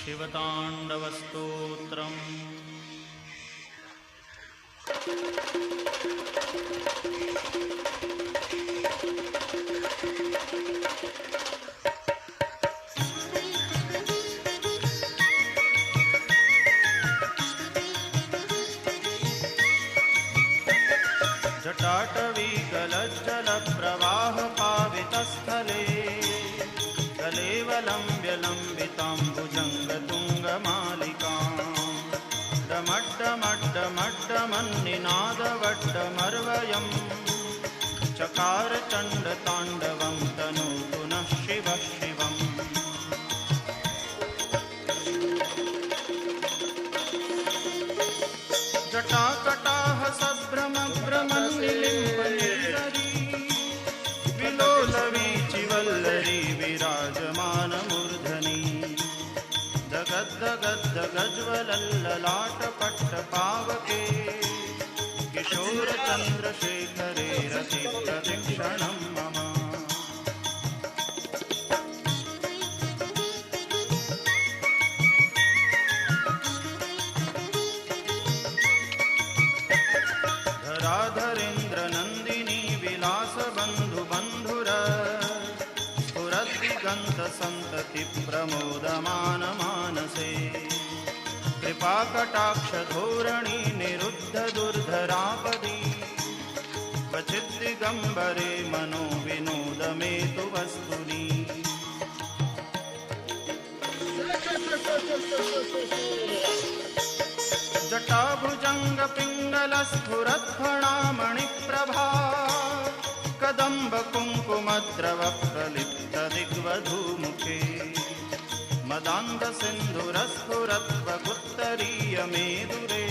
शिवताण्डवस्तोत्रम्। जटाटवीकलज्जलप्रवाहपावितस्थले कलेवलम्ब्य लम्बिताम्बुजङ्गतुङ्गमालिकाम् डमड्डमड्डमड्डमन्निनादवड्डमर्वयम् चकार चण्डताण्डवं तनोतु नः शिवः शिवम्। जटाकटाह सभ्रमभ्रमन्निलिम्पनिर्झरी विलोलवीचिवल्लरी विराजमानमूर्धनि जगद्दगद्दगज्वलल्ललाटपट्टपावके किशोरचन्द्रशेखरे रतिप्रदक्षिणं मम। धराधरेन्द्रनन्दिनी विलासबन्धुबन्धुर स्फुरद्दिगन्तसन्तति प्रमोदमानमानसे कृपाकटाक्षधोरणी निरुद्धदुर्धरापदी क्वचिद्दिगम्बरे मनो विनोदमेतु वस्तुनि। जटाभुजङ्गपिङ्गलस्फुरत्फणामणिप्रभा कदम्बकुङ्कुमद्रवप्रलिप्तदिग्वधूमुखे मदान्धसिन्धुरस्फुरत्वगुत्तरीयमेदुरे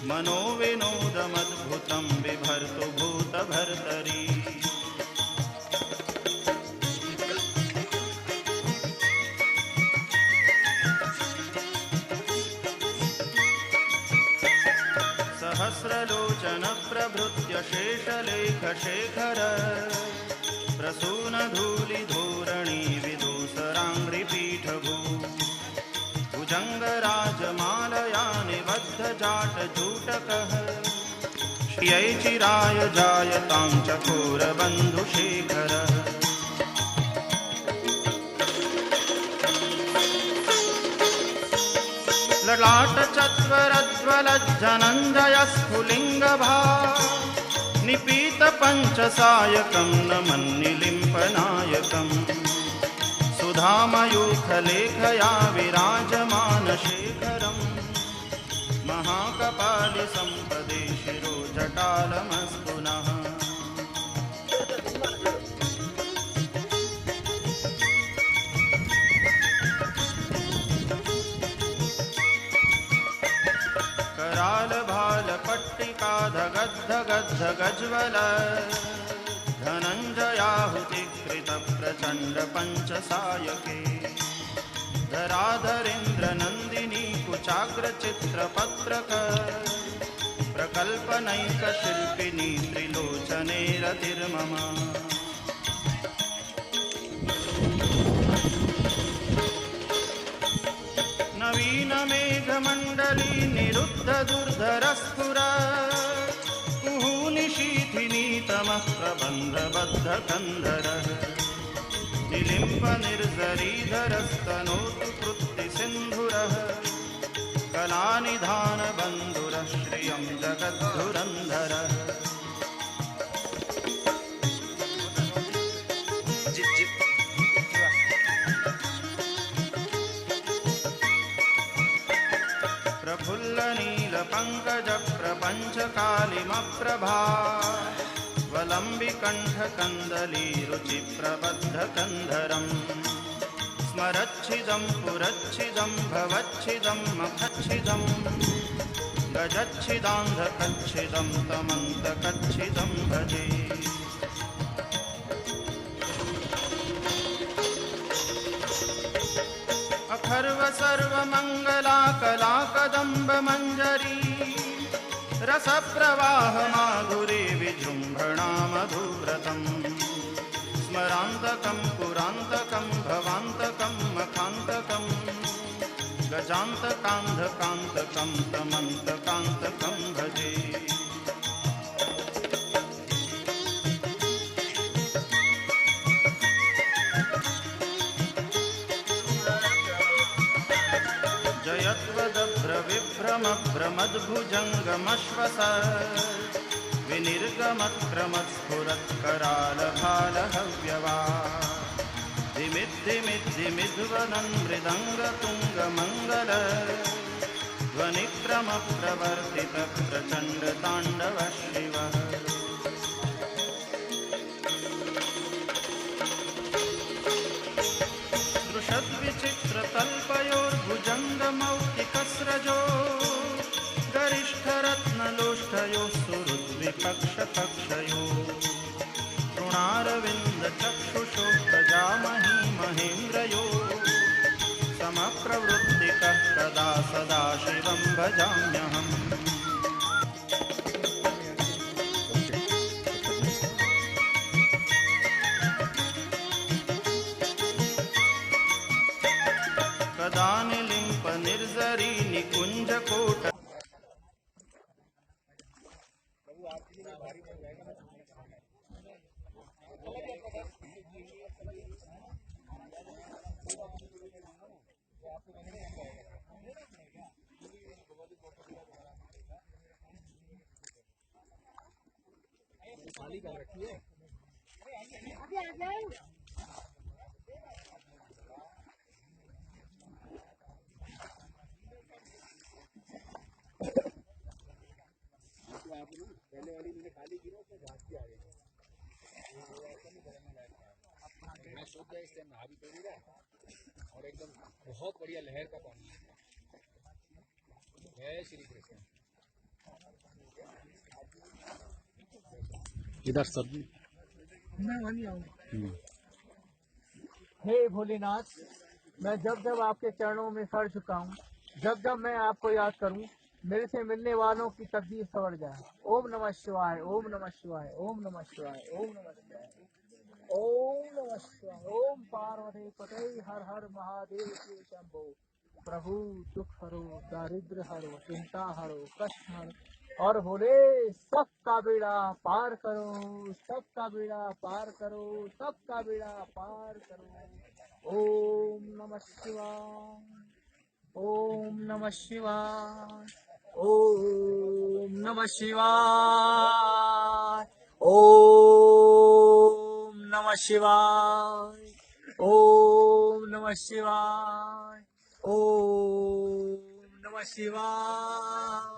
मनोविनोदमद्भुतं बिभर्तु भूतभर्तरी। सहस्रलोचनप्रभृत्य शेषलेखशेखर प्रसूनधूलिधोरणी विदूसराङ्घ्रिपीठभू भुजङ्गराजमालया निबद्धजाटजूटकः श्रियै चिराय जायतां चकोरबन्धुशेखरः। ललाटचत्वरज्वलज्जनञ्जयस्फुलिङ्गभा निपीतपञ्चसायकं नमन्निलिम्पनायकम् सुधामयूखलेखया विराजमानशेखरम् महाकपालिसम्पदे शिरोजटालमस्तु नः। करालभालपट्टिकाधगद्धगद्धगज्वल धनञ्जयाहुतिकृतप्रचण्डपञ्चसायके धराधरेन्द्रनन्दिनी कुचाग्रचित्रपत्रक प्रकल्पनैकशिल्पिनी त्रिलोचने रतिर्मम। नवीनमेघमण्डली निरुद्धदुर्धरस्फुर कुहूनिशीथिनीतमः प्रबन्धबद्धकन्धरः निलिम्पनिर्झरीधरस्तनोतु कृत्तिसिन्धुरः कलानिधानबन्धुरः श्रियं जगद्धुरन्धरः। प्रफुल्लनीलपङ्कजप्रपञ्चकालिमप्रभा वलम्बिकण्ठकन्दलीरुचिप्रबद्धकन्धरम् स्मरच्छिदं पुरच्छिदं भवच्छिदं मखच्छिदं गजच्छिदान्धकच्छिदं तमन्तकच्छिदं भजे। अखर्व सर्वमङ्गला कलाकदम्बमञ्जरी रसप्रवाह माधुरी विजृम्भणा मधुव्रतम् स्मरान्तकं पुरान्तकं भवान्तकं मखान्तकं शान्तकान्धकान्तकं तमन्तकान्तकं भजे। जयत्वदभ्रविभ्रमभ्रमद्भुजङ्गमश्वस विनिर्गमत्क्रमत्स्फुरत्करालभालहव्यवा धिमिद्धिमिद्धिमिध्वनन् मृदङ्गतुङ्गमङ्गल ध्वनिक्रमप्रवर्तितप्रचण्डताण्डव शिवः। दृशद्विचित्रतल्पयोर्भुजङ्गमौक्तिकस्रजो गरिष्ठरत्नलोष्ठयोः सुहृद्विकक्षकक्षयो तृणारविन्दचक्षुषो प्रजामही महेन्द्रयो समप्रवृत्तिकः कदा सदा शिवं भजाम्यहम्। कदा निलिम्प निर्जरी निकुञ्जकोट पहले वाली मैंने खाली की ना उसमें घास की आ गई मैं सोच गया इस टाइम नहा भी तो नहीं रहा और एकदम बहुत बढ़िया लहर का पानी है। श्री कृष्ण इधर सब मैं वहीं आऊँगा। हे भोलेनाथ, मैं जब जब आपके चरणों में सर झुकाऊं, जब जब मैं आपको याद करूं, मेरे से मिलने वालों की तकदीर संवर जाए। ओम नमः शिवाय, ओम नमः शिवाय, ओम नमः शिवाय, ओम नमः शिवाय, ओम नमः शिवाय। ओम पार्वती पते हर हर महादेव शिव शंभो। प्रभु दुख हरो, दारिद्र हरो, चिंता हरो, कष्ट हरो और बोले सबका बेड़ा पार करो, सबका बेड़ा पार करो, सबका बेड़ा पार करो। ओम नमः शिवाय, ओम नमः शिवाय, ओम नमः शिवाय, ओम नमः शिवाय, ओम नमः शिवाय, ओम नमः शिवाय।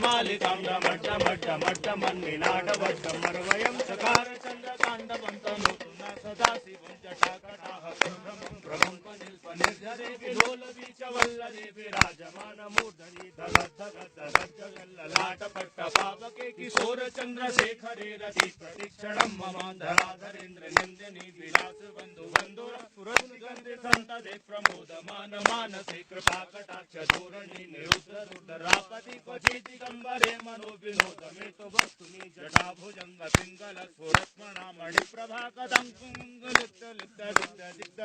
मालिकां मन्निनाटवड्डमर्वयं चकार चन्द्रकाण्डवं तनोतुना सदाशिवं जटाकटाः प्रभं निर्जरे विलोलवीचवल्लरे विराजमानमूर्धनि धगद्धगद्धगज्जगल्ललाटपट्टपावके किशोरचन्द्रशेखरे रति प्रतिक्षणं ममान्धराधरेन्द्र नन्दिनी विलासबन्धु बन्धुरपुरस्गन्धे सन्तदे प्रमोदमान मानसे कृपाकटाक्ष धोरणी निरुद्र रुद्रापति क्वचिदिगम्बरे मनो विनोदमेतु वस्तुनि जटाभुजङ्ग पिङ्गल स्फुरत्मणा मणिप्रभा कदङ्क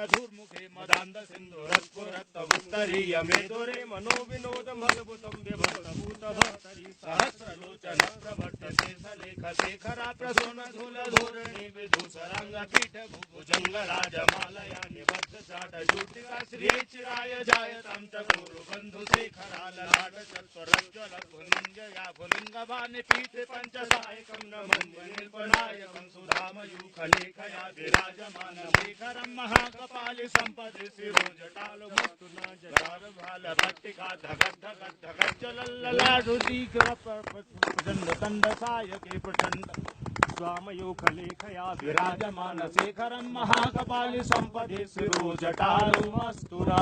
धूर्मुखे मदान्ध सिन्धु रत्पुरत्तमुत्तरीय मेदुरे मनो विनोद मद्भुतं विभक्तभूत भक्तरी सहस्रलोचन प्रवर्त शेषलेख शेखरा प्रसून धूल धूर्णि विदूषरांग पीठ भुजंग राजमालया निबद्ध जाट शूटिका श्री चिराय जायतां चकोरु बंधु शेखरा ललाट चत्वरज्ज्वल पुलिंजया पुलिंगवानि पीठे पंचसायकं नमं निर्पनायकं सुधामयूखलेखया विराजमान शेखरं महाकपालि सम्पदि शिरोजटाल मुक्तुना जटार भाल भट्टिका धगत धगत धगत जलल्ललाडुदीकर प्रचंड दंड सायके प्रचंड स्वामयूखलेखया विराजमान शेखरं महाकपालि सम्पदि शिरोजटालुमस्तुना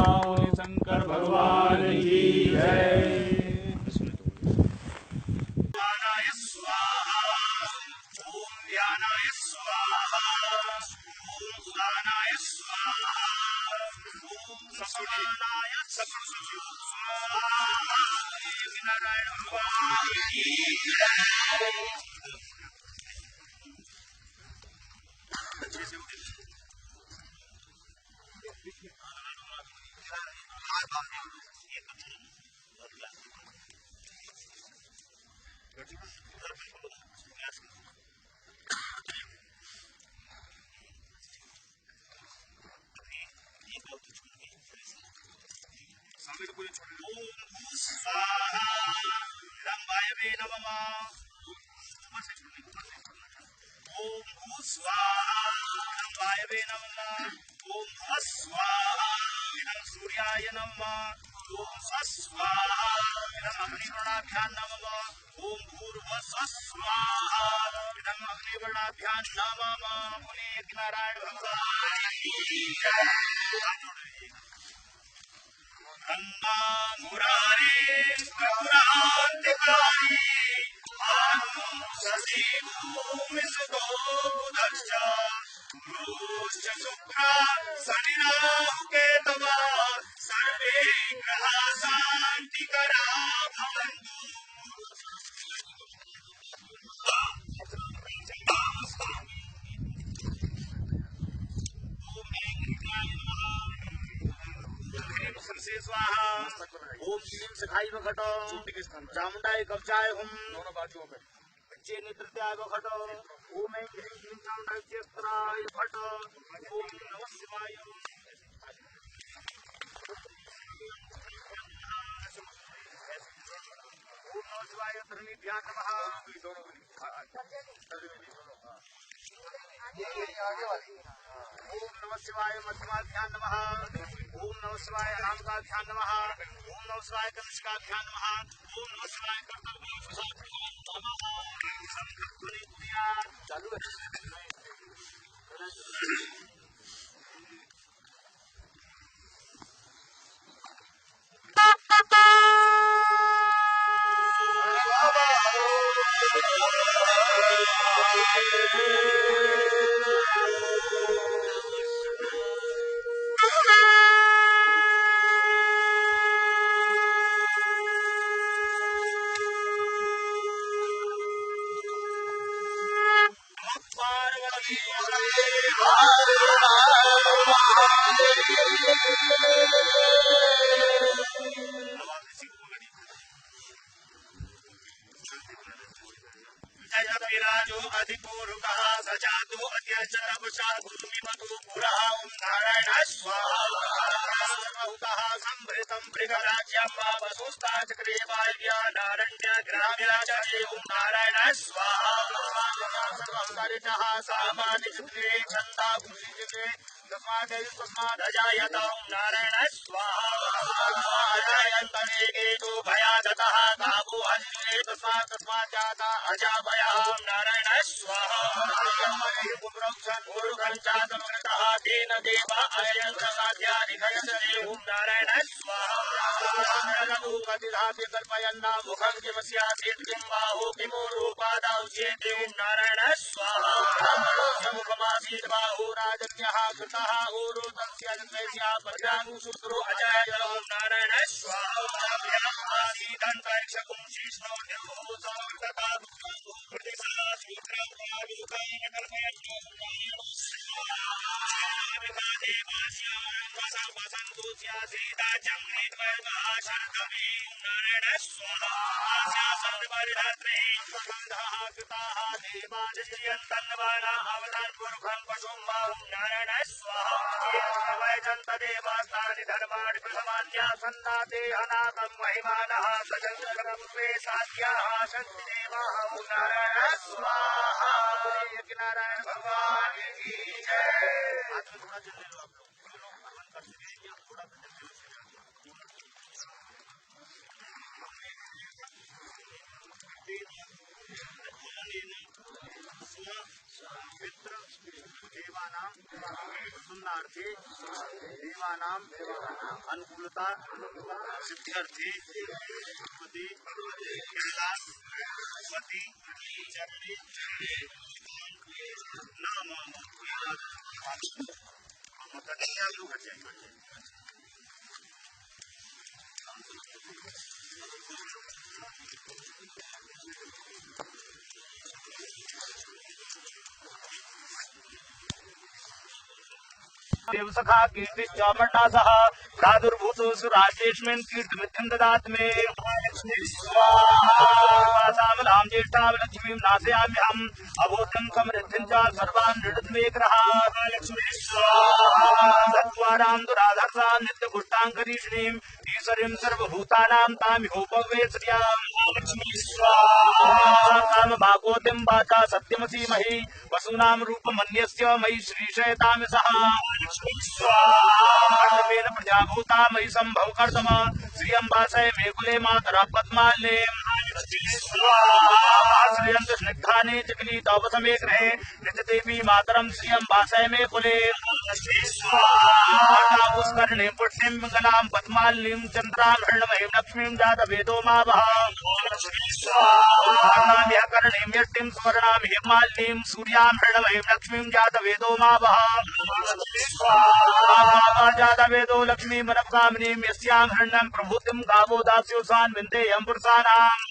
शंकर भगवान की जय। ध्यानाय स्वाहा ओम ध्यानाय स्वाहा ओम उदानाय स्वाहा ओम ससुरानाय स्वाहा नारायण भगवान की जय। स्वाहा रंभायवे नमः ओम भू स्वाहा रंभायवे नमः ओम भुवः स्वाहा इदं सूर्याय नमः ओम स्वस्वाहा इदं अग्निवर्णाभ्यां नमः ओम भूर्भुवः स्वस्वाहा इदं अग्निवर्णाभ्यां नमः मुने नारायण भगवान की जय। गंगा मुरारे प्रभुरांतिकारी आनु सजीवो सुतो बुधश्च गुरुश्च शुक्रा शनिराहु केतवः सर्वे ग्रहा शान्तिकरा भवन्तु। से स्वाहा ओम श्रीम सखाई बखट चामुंडाय कवचाय हुम दोनों बाजुओं पे बच्चे नेत्रत्याय बखट ओम ऐं ह्रीं क्लीं चामुंडाय चेत्राय भट ओम नमः शिवाय ओम नमः शिवाय धर्मीभ्यां नमः ओम नमः शिवाय मध्यमाभ्यां नमः ओम नमः शिवाय रामकाभ्यां नमः ओम नमः शिवाय कनिष्काभ्यां नमः ओम नमः शिवाय कर्तव्याभ्यां नमः संध्वनि कुर्यात् चालू है। विराजो अधिपूर्वकः सजातो अद्यश्चरवशा भूमिमतो पुरः ओम नारायण स्वाहा सर्वहुतः संभृतं मृगराज्यं वसुस्ता चक्रे वायव्या नारण्य ग्राम्याचार्ये ओम नारायण स्वाहा सर्वकारितः सामान्यचित्रे छन्दा भूषिते तस्मादजायत ओम नारायण स्वाहा अजायन्तनेकेतो भयादतः काबो हन्ये तस्मात् जाता अजाभयः ओम नारायण स्वाहा पुरुषादमृतः तेन देव अयन्तसाध्याधिकयसने ओम नारायण स्वाहा कतिधापि कल्पयन्ना मुखं किमस्यासीत् किं बाहो किमो रूपादा उच्यते ओम नारायण स्वाहा मुखमासीत् बाहो राजन्यः कृतः ऊरो तस्य जन्मस्य प्रजानुसूत्रो अजाय ओम नारायण स्वाहा आसीदन्तरिक्षकुं शीष्णो निर्भूतो तथा प्रतिसासीत् देवास्तानि धर्माणि प्रथमान्या सन्नाते अनाथं महिमानः सचन्द्रपूर्वे साध्याः शक्ति देवाः ॐ नारायण स्वाहा। नारायण भगवान की जय। हाथ में थोड़ा जल ले लो आप लोग, हवन कर सके या थोड़ा जल ले लो। देवानां प्रसन्नार्थे देवानां अनुकूलता सिद्ध्यर्थे पति कैलाश पति चरणे नाम लोग हट जाएंगे। देवसखा कीर्तिश्चामण्डासः प्रादुर्भूतो सुराज्येष्मिन् कीर्तिमित्यं ददात् मे। स्वाहां ज्येष्ठावलक्ष्मीं नाशयाम्यहम् अभूतं समृद्धिं च सर्वान् नृडद्वेकरः। सत्त्वारां दुराधर्षां नित्यपुष्टाङ्करीषिणीं ईश्वरीं सर्वभूतानां तामिहोपवेश्याम्। कामभागोतिं वाचा सत्यमसीमहि वसूनां रूपमन्यस्य मयि श्रीशयतामिषः। प्रजाभूता मयि सम्भव कर्तम श्रियं वासय मे कुले मातरः पद्माल्ये। श्रियं स्निग्धाने चकिलीतावसमे गृहे नित्यदेवी मातरं श्रियं वासय मे कुले। पुष्करिणीं पुष्टिं मङ्गलां पद्माल्नीं चन्द्रां हृण्मयीं लक्ष्मीं जातवेदो मा वः। कर्णीं यष्टिं स्वर्णां हिमालिनीं सूर्यां हृण्मयीं लक्ष्मीं जातवेदो मा वः। जातवेदो लक्ष्मी मनःकामिनीं यस्यां हृण्यं प्रभूतिं गावो दास्योऽसान् विन्देयं पुरुषाणाम्।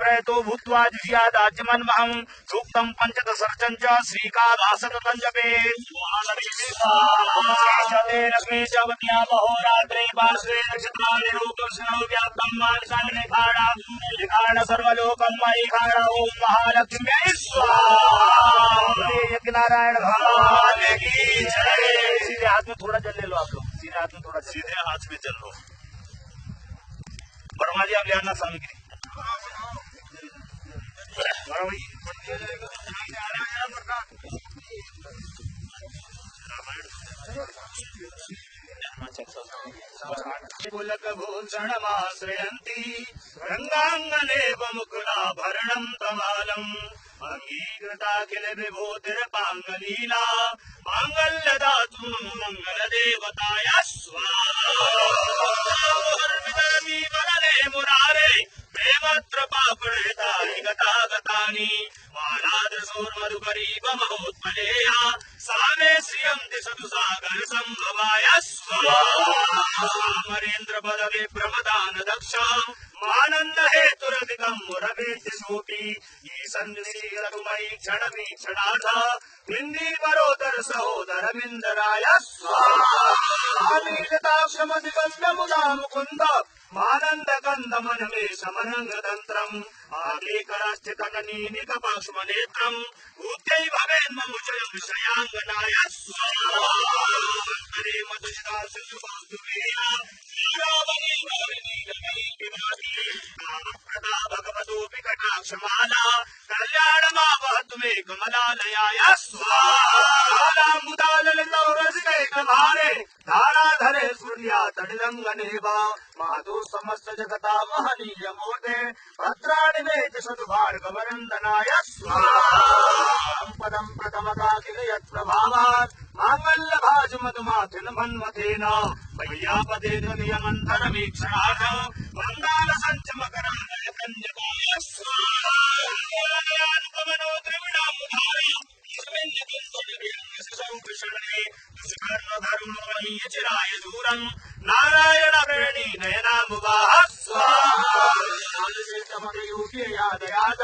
प्रयतो भूत्वा जुह्यादाज्यमन्महं सूक्तं पञ्चदशर्चं च श्रीकाभासततं जपेत्। लक्ष्मी च वत्या महोरात्रे पार्श्वे नक्षत्राणि रूपं व्याप्तं मानसान्निखाण सर्वलोकं मयि खाण ॐ महालक्ष्म्यै स्वाहा। नारायण भगवान की जय। सीधे हाथ में थोड़ा जल ले लो आप लोग, सीधे हाथ में थोड़ा, सीधे हाथ में जल लो। वर्मा जी आप ले आना सामग्री। पुलकभूषणमाश्रयन्ति रङ्गाङ्गनेव मुकुलाभरणं तमालम्। अङ्गीकृताखिल विभूतिर्पाङ्गलीला माङ्गल्यदातुं मङ्गलदेवताय स्वाहा। वरदे मुरारे प्रेमत्र पापणेतानि गतागतानि मालादृशोर्मधुकरीव महोत्पलेया सा मे श्रियं दिशतु सागर सम्भवाय स्वामरेन्द्र पदवे प्रमदान दक्ष मानन्द हेतुरधिकं मुरवेद्य सोऽपि ईशन्निशीलतु मयि क्षणवीक्षणार्थ बिन्दीवरोदर सहोदरमिन्दराय स्वामीलताक्षमधिगम्य मुदा मुकुन्द मानन्द गन्धमन मे समनङ्गतन्त्रम् आकेकरस्थितकनीनिकपाक्ष्मनेत्रम् भूत्यै भवेन्ममुचयं विषयाङ्गनाय स्वाहान्तरे मधुशिरासुवासुवेया भगवतोऽपि कटाक्षमाला कल्याणमावहतु मे कमलालयाय स्वाहामुदाललितौरसिकैकभारे धाराधरे सूर्या तडिलङ्गनेव मातु समस्त जगता महनीय मूर्ते भद्राणि मे च सदुभार्गवरन्दनाय स्वाहा। पदं प्रथमता किल यत्प्रभावात् माङ्गल्यभाजमधुमाथिन मन्मथेन वैयापदेन नियमन्तरमीक्षणाथ मन्दार सञ्चमकरालय कन्यकाय स्वाहानुपमनो द्रविणामुधारा चिराय दूरं नारायण प्रेणी नयनामुवाह स्वाहा। यादयाद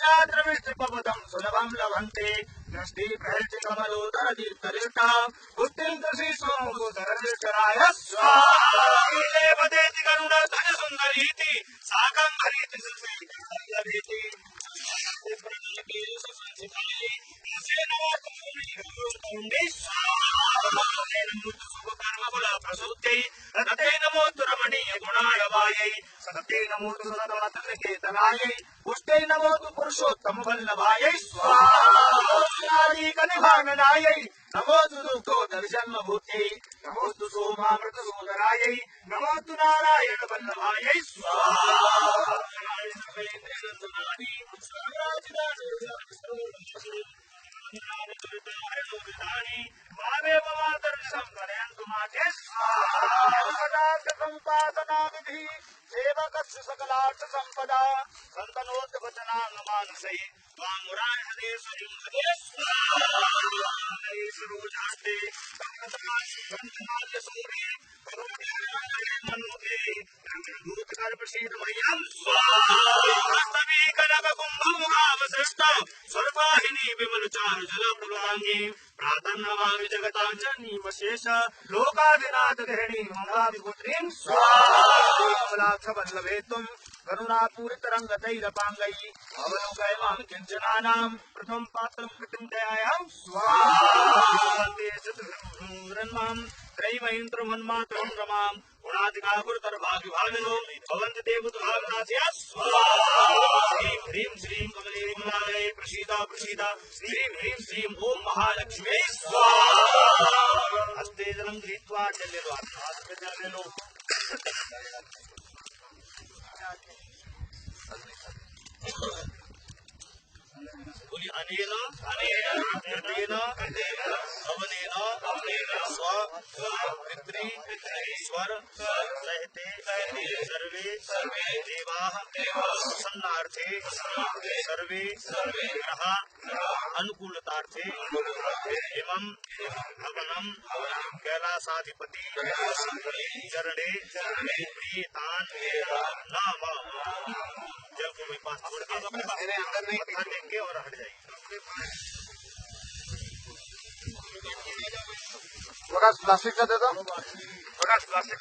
नात्रविष्टपदं सुलभं लभन्ते दृष्टि प्रहृति कमलोदर दीप्तलिष्टा बुद्धिं दर्शि सोमुदरदिष्टराय स्वाहा देवदेति गरुड ध्वज सुन्दरीति साकं हरीति सुलभेति सतते नमोऽस्तु रमणीय गुणाय वायै सतते नमोऽस्तु सततमतृकेतनायै पुष्टे नमोऽस्तु पुरुषोत्तम वल्लभायै स्वाहादिकनिभाननायै नमोऽस्तु दुःखोदर जन्मभूत्यै नमोऽस्तु सोमामृत सोदरायै नमोऽस्तु नारायण वल्लभायै स्वाहा मामेव मातर्षं करयन्तु माते स्वाहा सेवकस्य सकलार्थ संपदा सन्तनोद्वचनानुमानसै त्वामुराय हदेश्वरीं हदे स्वाहास्ते मनोगे भूतकर्पशीलमयं स्वाहा कनककुम्भमुखावसृष्टा स्वर्वाहिनी विमलचारु जलप्रभाङ्गी प्रातर्नमामि जगतां जननीमशेष लोकादिनाथ गृहिणी ममाविपुत्रीं स्वाहाक्षवल्लभे त्वं करुणापूरितरङ्गतैरपाङ्गैः अवलोकय मां किञ्चनानां प्रथमं पात्रं कृतिं दयायां स्वाहा त्रयीमयन्त्रमन्मात्रं रमां गुणाधिकाकुरुतर भाग्यभागिनो भवन्ति देवदुभागनाथया स्वाहा श्रीं ह्रीं श्रीं कमले कमलालये प्रसीदा प्रसीदा श्रीं ह्रीं श्रीं ॐ महालक्ष्मी स्वाहा हस्ते जलं गृहीत्वा जलेनो अनेन अनेन अवनेन स्व पितृ स्वर सहते सर्वे देवाः प्रसन्नार्थे सर्वे ग्रह अनुकूलतार्थे इमं भवनं कैलासाधिपति चरणे प्रीतान नाम जब कोई पास अंदर नहीं देंगे और हट जाएगी प्लास्टिक का देता प्लास्टिक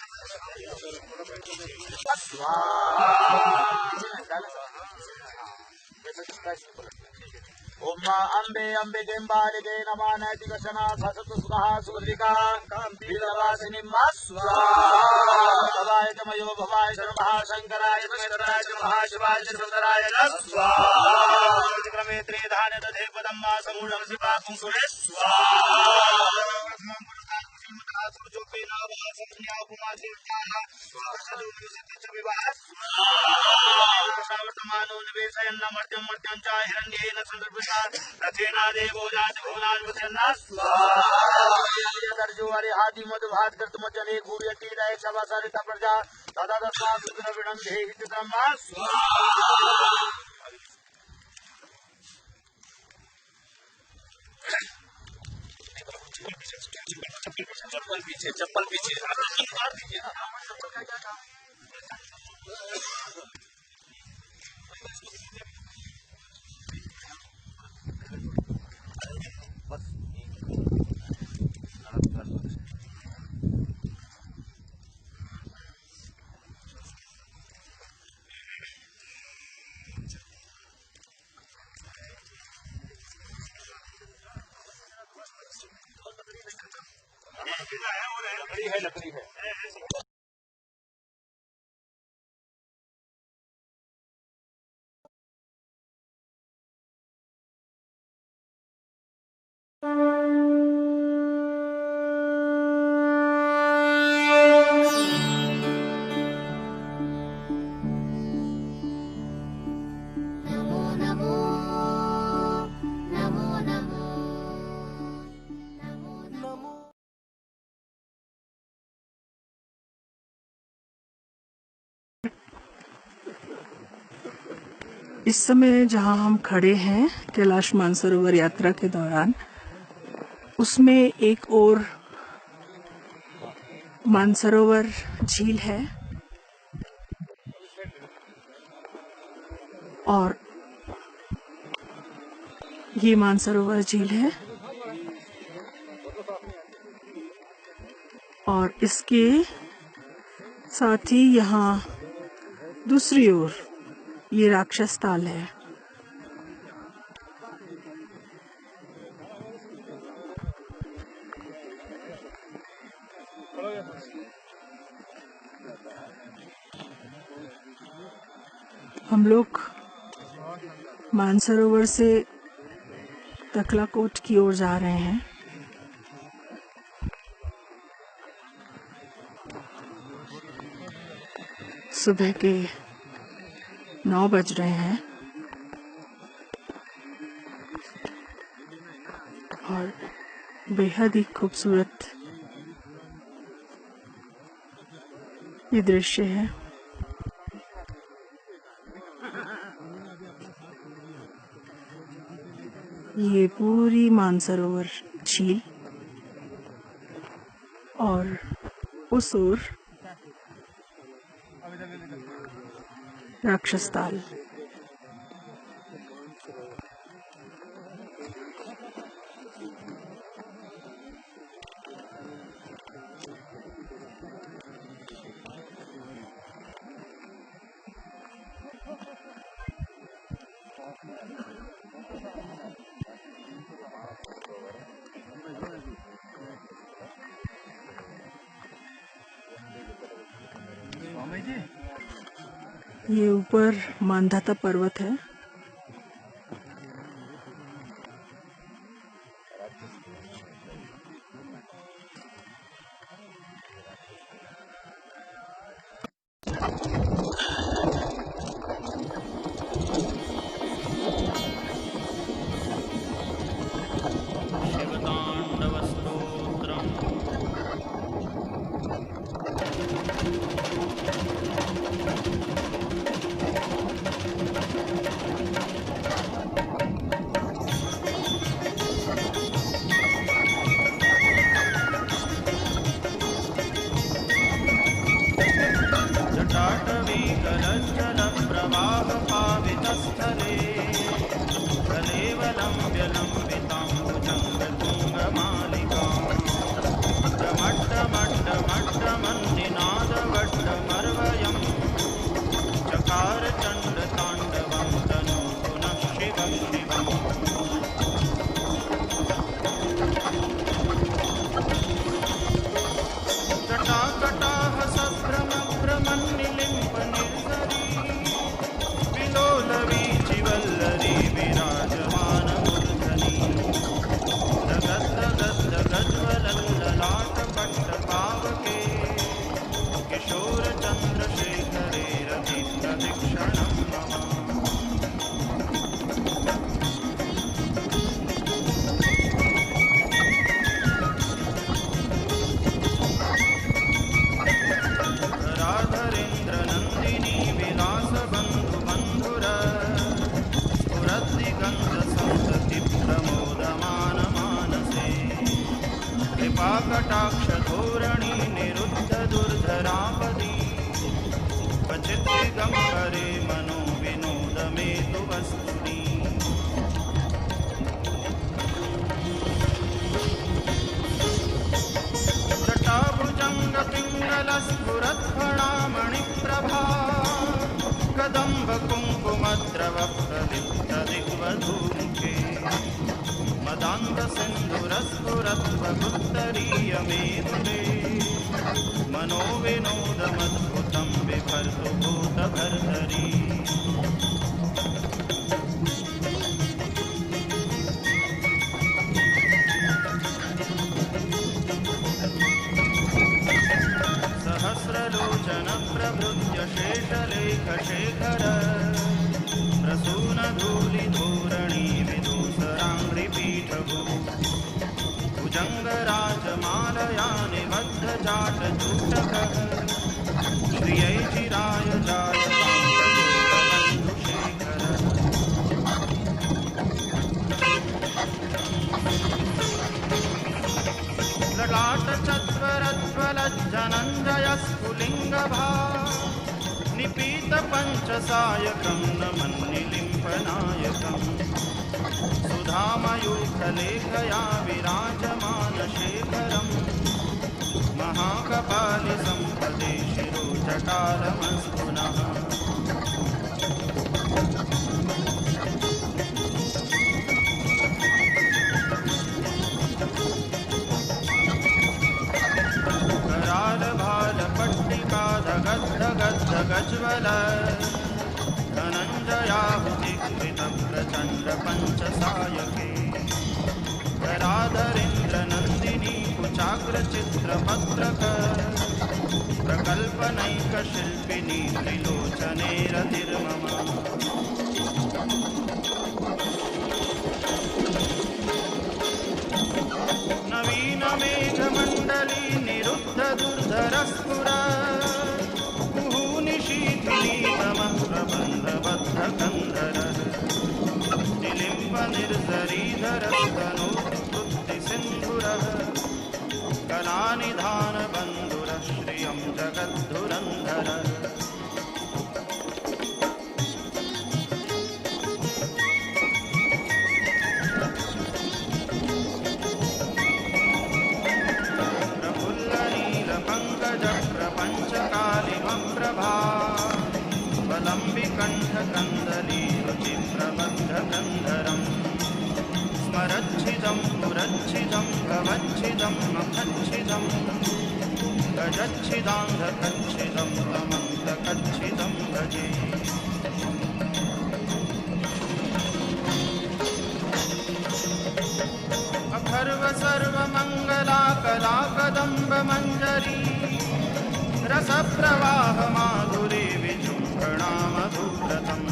ओम अम्बे अम्बे गेम्बालिके नमः नैतिकशना सतत सुखः सुभद्रिका वीरवासिनी स्वाहाय मयो भवाय शंकराय त्वेतराय महाशिवाय सुंदराय स्वाहा क्रमे त्रिधान दधे पदम समूढं शिवा कुंकुरे स्वाहा वर्तमानो निवेशयन्न मर्त्यं मर्त्यं च हिरण्येन संदर्भिता रथेना देवो जाति भुवनान् वसन्ना स्वाहा दर्जो हरि हादि मधु भात कृतमजने घूर्यति रहे सभा सरिता प्रजा तदा दस्मा सुग्र विणं देहि चित्रम्मा स्वाहा चप्पल पीछे मार दीजिए लकड़ी है इस समय जहां हम खड़े हैं कैलाश मानसरोवर यात्रा के दौरान, उसमें एक और मानसरोवर झील है और ये मानसरोवर झील है और इसके साथ ही यहाँ दूसरी ओर ये राक्षस ताल है। हम लोग मानसरोवर से तकलाकोट की ओर जा रहे हैं। सुबह के 9 बज रहे हैं और बेहद ही खूबसूरत ये दृश्य है। ये पूरी मानसरोवर झील और उस ओर राक्षस ताल। ये ऊपर मानधाता पर्वत है। जटाटवीकलज्जलप्रवाहपावितस्थले कलेवलम्ब्यलम्बिताम्बुजङ्गतुङ्गमालिकाम् डमड्डमड्डमड्डमन्निनादवड्डमर्वयम् चकार चण्डताण्डवं तनु पुनः शिवं शिवम् जटाकटाह सभ्रमभ्रमन्निलिम्पनिर्झरी विलोलवीचिवल्लरी विराजमानमूर्धनि दगद्दगद्दगज्ज्वलल्ललाटपट्टपावके किशोरचन्द्रशेखरे रतिप्रदीक्षणं मम राधरेन्द्रनन्दिनी विलासबन्धुबन्धुर स्फुरद्दिगन्धसन्तति प्रमोदमानमानसे कृपाकटाक्षधोरणी निरुद्धदुर्धरापदी क्वचित् दिगम्बरे मनो विनोदमेतु वस्तुनि जटाभुजङ्गपिङ्गलस्फुरत्फणामणिप्रभा कदम्बकुङ्कुमद्रवप्रलिप्तदिग्वधूमुखे मदान्तसिन्धुरस्फुरत्वगुत्तरीयमेधुरे मनोविनोदमद्भुतं बिभर्तु भूतभर्तरी सहस्रलोचनप्रभृत्य शेषलेखशेखर प्रसूनधूलिधूरणि विदूसराङ्घ्रिपीठभू भुजङ्गराजमालया निबद्धजाटचूटकः श्रियै चिराय जायतान्तगोपबन्धुशेखर ललाटचत्वरज्ज्वलज्जनञ्जयस्फुलिङ्गभा निपीतपञ्चसायकं नमन्निलिम्पनायकम् सुधा जटायुधलेखया विराजमानशेखरम् महाकपालि सम्पदे शिरोजटालमस्तु नः। करालभालपट्टिकाधगद्धगद्धगज्ज्वल धनञ्जयाहुतिकृतप्रचण्डपञ्चसायके कराधरेन्द्रनन्दिनी कुचाग्रचित्रपत्रक प्रकल्पनैकशिल्पिनी त्रिलोचने रतिर्मम। नवीनमेघमण्डली निरुद्धदुर्धरस्फुर कुहूनिशीथिनीतमः प्रबन्धबद्धकन्धरः निलिम्बनिर्झरीधरस्तनोत्पत्तिसिन्धुरः कलानिधानबन्धुरः श्रियं जगद्धुरन्धरः। प्रफुल्लनीलपङ्कजप्रपञ्चकालिमप्रभा वलम्बिकण्ठकन्दली रुचिप्रबद्धकन्धरम् स्मरच्छिदं पुरच्छिदं भवच्छिदं मखच्छिदं गजच्छिदान्धकच्छिदं तमन्तकच्छिदं भजे। अथर्व सर्वमङ्गला कलाकदम्बमञ्जरी रसप्रवाहमाधुरे विजृम्भणामधुव्रतम्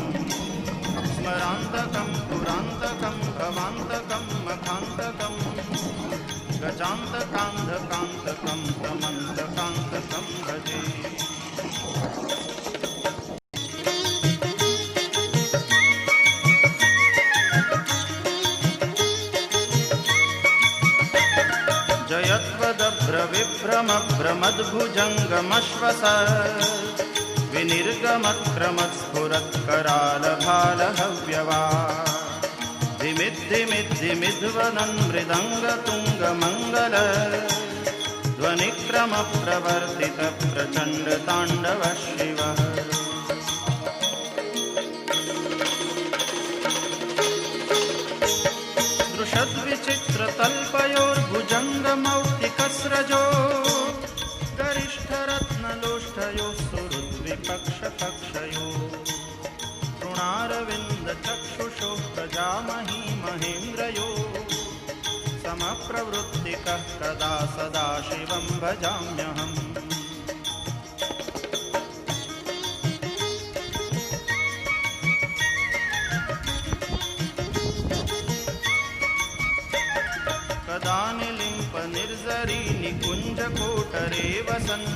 स्मरान्तकं पुरान्तकं भवान्तकं मखान्तकं गजान्तकान्धकान्तकं तमन्तकान्तकं भजे। जयत्वदभ्रविभ्रमभ्रमद्भुजङ्गमश्वस विनिर्गमक्रमत्स्फुरत्करालभालहव्यवा धिमिद्धिमिद्धिमिध्वनन् मृदङ्गतुङ्गमङ्गल ध्वनिक्रमप्रवर्तितप्रचण्डताण्डवः शिवः। दृशद्विचित्रतल्पयोर्भुजङ्गमौक्तिकस्रजो गरिष्ठरत्नलोष्ठयोः सुहृद्विपक्षपक्षयो तृणारविन्दचक्षुषो प्रजामही महेन्द्रयो समप्रवृत्तिकः कदा सदा शिवं भजाम्यहम्। कदा निलिम्पनिर्झरी निकुञ्जकोटरे वसन्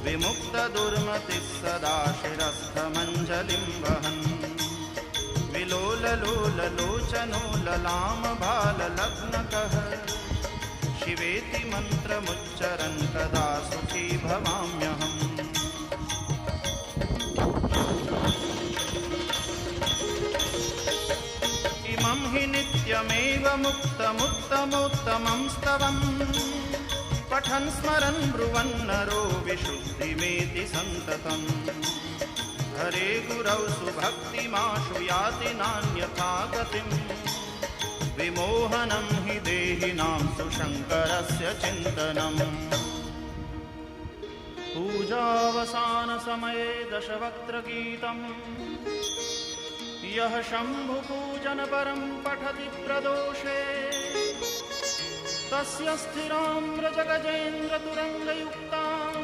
विमुक्तदुर्मतिः सदा शिरस्थमञ्जलिं वहन् विलोललोललोचनो ललामभाललग्नकः शिवेति मन्त्रमुच्चरन् कदा सुखी भवाम्यहम्। इमं हि नित्यमेव मुक्तमुत्तमोत्तमं स्तवम् पठन् स्मरन् ब्रुवन् नरो विशुद्धिमेति सन्ततम्। हरे गुरौ सुभक्तिमाशु याति नान्यथा गतिम् विमोहनं हि देहिनां सुशङ्करस्य चिन्तनम्। पूजावसानसमये दशवक्त्रगीतम् यः शम्भुपूजनपरं पठति प्रदोषे तस्य स्थिराम्रजगजेन्द्रतुरङ्गयुक्तां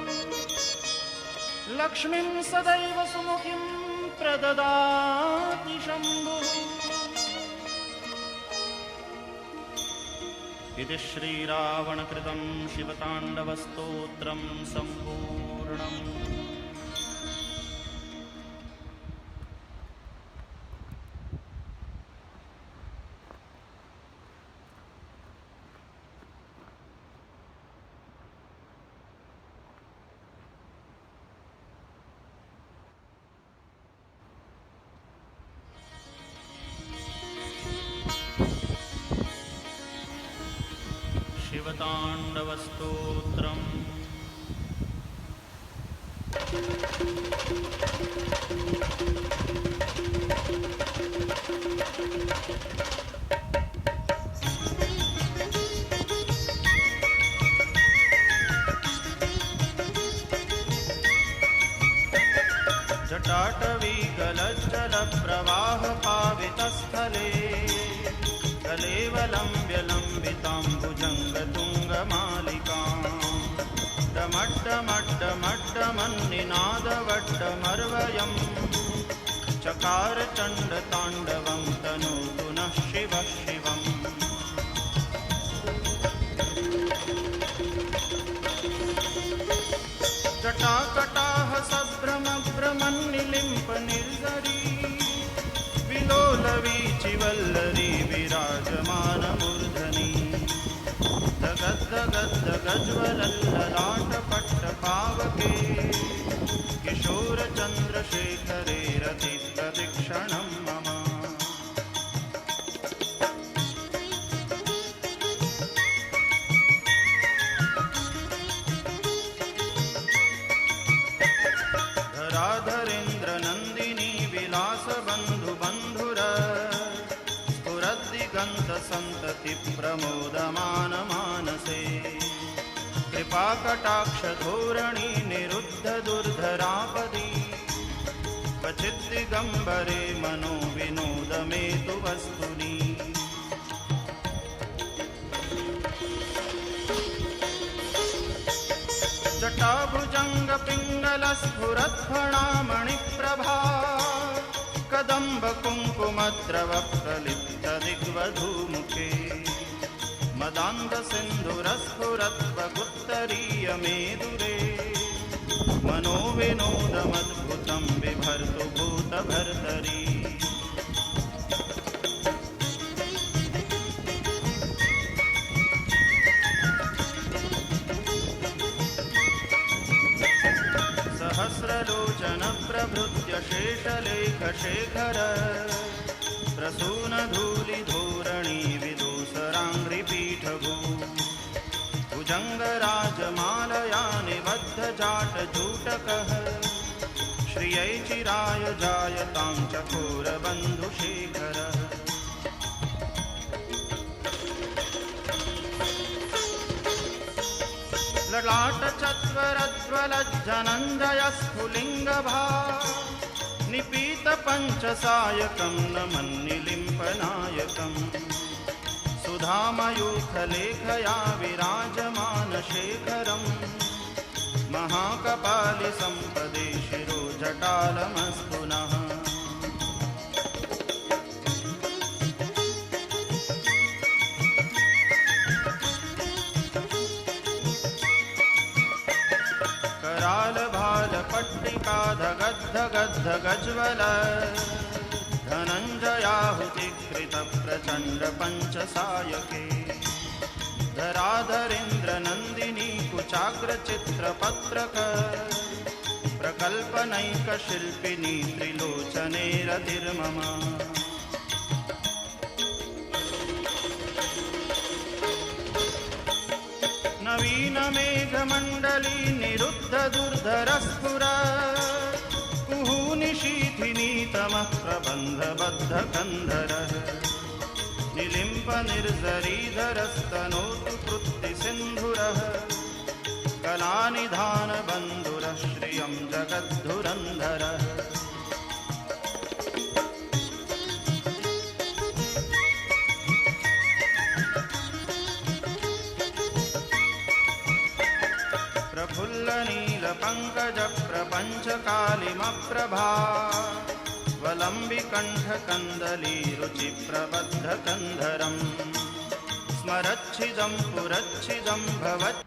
लक्ष्मीं सदैव सुमुखीं प्रददाति शम्भुः। इति श्रीरावणकृतं शिवताण्डवस्तोत्रं सम्पूर्णम्। शिवताण्डवस्तोत्रम्। जटाटवी गलज्जलप्रवाहपावितस्थले कलेवलम्ब्यलम्बिताम्बुजङ्गतुङ्गमालिकाम् डमड्डमड्डमड्डमन्निनादवड्डमर्वयम् चकार चण्डताण्डवं तनोतु नः शिवः शिवम्। जटाकटाह सभ्रमभ्रमन्निलिम्प निर्झरी विलोलवीचिवल्लरी विराजमानमूर्धनि दगद्दगद्दगज्ज्वलल्ललाटपट्टपावके किशोरचन्द्रशेखरे रतिप्रदीक्षणं मम। धराधरेन्द्रनन्दिनी विलासबन्धुबन्धुर स्फुरद्दिगन्तसन्तति प्रमोदमानमानसे कृपाकटाक्षधोरणी निरुद्धदुर्धरापदी क्वचिद्दिगम्बरे मनो विनोदमेतु वस्तुनि। जटाभुजङ्गपिङ्गलस्फुरत्फणामणिप्रभा कदम्बकुङ्कुमद्रवप्रलिप्तदिग्वधूमुखे मदान्धसिन्धुरस्फुरत्वगुत्तरीयमेदुरे मनोविनोदमद्भुतं बिभर्तु भूतभर्तरी। सहस्रलोचनप्रभृत्य शेषलेखशेखर प्रसूनधूलिधोरणी विदूसराङ्घ्रिपीठभू भुजङ्गराजमालया निबद्धजाटजूटकः श्रियै चिराय जायतां चकोरबन्धुशेखरः। ललाटचत्वरज्वलज्जनञ्जयस्फुलिङ्गभा निपीतपञ्चसायकं नमन्निलिम्पनायकम् सुधामयूखलेखया विराजमानशेखरम् महाकपालिसम्पदे शिरोजटालमस्तु नः। करालभालपट्टिकाधगद्धगद्धगज्ज्वल धनञ्जयाहुतिकृतप्रचण्डपञ्चसायके धराधरेन्द्रनन्दिनी कुचाग्रचित्रपत्रक प्रकल्पनैकशिल्पिनी त्रिलोचने रतिर्मम। नवीनमेघमण्डली निरुद्धदुर्धरस्फुर कुहूनिशीथिनीतमः प्रबन्धबद्धकन्धरः निलिम्पनिर्झरीधरस्तनोतु कृत्तिसिन्धुरः कलानिधानबन्धुरः श्रियं जगद्धुरन्धरः। प्रफुल्लनीलपङ्कजप्रपञ्चकालिमप्रभा वलम्बिकण्ठकन्दलीरुचिप्रबद्धकन्धरम् स्मरच्छिदं पुरच्छिदं भवत्